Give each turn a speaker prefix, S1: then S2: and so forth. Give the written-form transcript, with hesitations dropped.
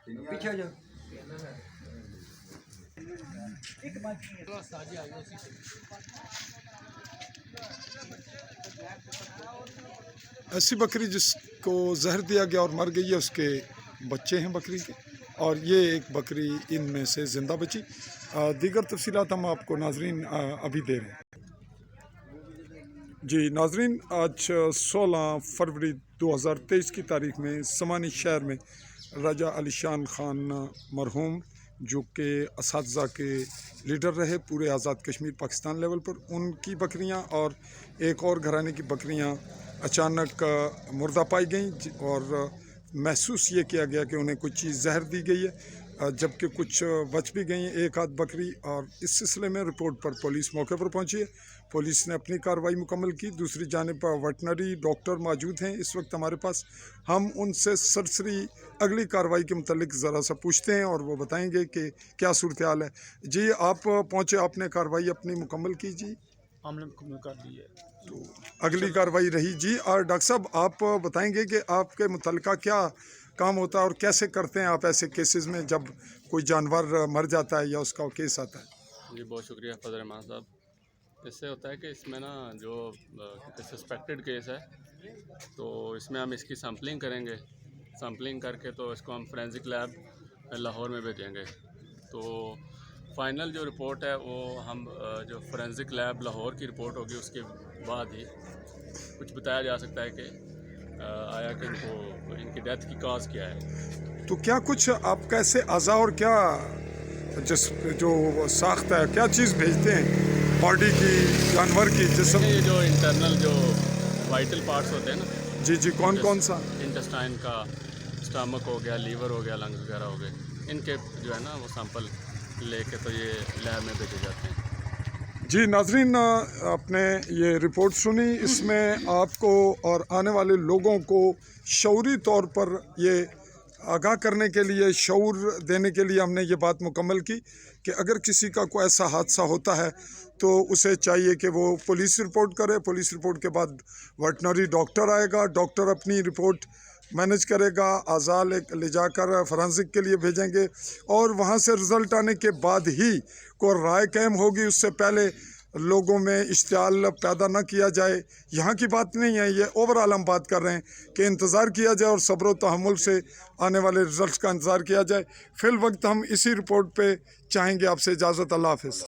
S1: पीछे हो जाओ।
S2: ऐसी बकरी जिसको जहर दिया गया और मर गई है, उसके बच्चे हैं बकरी के, और ये एक बकरी इनमें से ज़िंदा बची। दीगर तफसीलात हम आपको नाजरीन अभी दे रहे हैं। जी नाजरीन, आज 16 फरवरी 2023 की तारीख में समानी शहर में राजा अलीशान ख़ान मरहूम, जो कि असातिज़ा के लीडर रहे पूरे आज़ाद कश्मीर पाकिस्तान लेवल पर, उनकी बकरियां और एक और घराने की बकरियां अचानक मुर्दा पाई गईं और महसूस ये किया गया कि उन्हें कुछ चीज़ जहर दी गई है, जबकि कुछ बच भी गई, एक आध बकरी। और इस सिलसिले में रिपोर्ट पर पुलिस मौके पर पहुंची है। पुलिस ने अपनी कार्रवाई मुकम्मल की। दूसरी जानिब पर वेटनरी डॉक्टर मौजूद हैं इस वक्त हमारे पास। हम उनसे सरसरी अगली कार्रवाई के मुतल्लिक ज़रा सा पूछते हैं और वो बताएंगे कि क्या सूरत हाल है। जी आप पहुँचे, आपने कार्रवाई अपनी मुकम्मल की? जी
S3: हमने मुकम्मल कर ली है।
S2: तो अगली कार्रवाई रही। जी और डॉक्टर साहब आप बताएंगे कि आपके मुतल्लिका क्या काम होता है और कैसे करते हैं आप ऐसे केसेस में जब कोई जानवर मर जाता है या उसका केस आता है?
S4: जी बहुत शुक्रिया फजल रहमान साहब। इससे होता है कि इसमें ना जो सस्पेक्टेड केस है, तो इसमें हम इसकी सैम्पलिंग करेंगे। सैम्पलिंग करके तो इसको हम फोरेंसिक लैब लाहौर में भेजेंगे। तो फाइनल जो रिपोर्ट है वो हम जो फोरेंसिक लैब लाहौर की रिपोर्ट होगी उसके बाद ही कुछ बताया जा सकता है कि आया कि इनकी डेथ की काज क्या है।
S2: तो क्या कुछ आप कैसे अज़ा और क्या जिस जो साख्त है, क्या चीज़ भेजते हैं बॉडी की, जानवर की, जिस्म?
S4: ये जो इंटरनल जो वाइटल पार्ट्स होते हैं ना,
S2: जी जी, कौन कौन सा?
S4: इंटेस्टाइन का, स्टमक हो गया, लीवर हो गया, लंग्स वगैरह हो गए, इनके जो है ना वो सैंपल लेके तो ये लैब में भेजे जाते हैं।
S2: जी नाजरीन, आपने ये रिपोर्ट सुनी। इसमें आपको और आने वाले लोगों को शऊरी तौर पर ये आगाह करने के लिए, शऊर देने के लिए हमने ये बात मुकम्मल की कि अगर किसी का कोई ऐसा हादसा होता है तो उसे चाहिए कि वो पुलिस रिपोर्ट करे। पुलिस रिपोर्ट के बाद वेटनरी डॉक्टर आएगा, डॉक्टर अपनी रिपोर्ट मैनेज करेगा, आज़ा ले जाकर फोरेंसिक के लिए भेजेंगे और वहाँ से रिज़ल्ट आने के बाद ही कोई राय कायम होगी। उससे पहले लोगों में इश्तियाल पैदा ना किया जाए। यहाँ की बात नहीं है, ये ओवरऑल हम बात कर रहे हैं कि इंतज़ार किया जाए और सब्र व तहम्मुल से आने वाले रिज़ल्ट का इंतज़ार किया जाए। फ़िल वक्त हम इसी रिपोर्ट पे चाहेंगे आपसे इजाज़त। अल्लाह हाफ़िज़।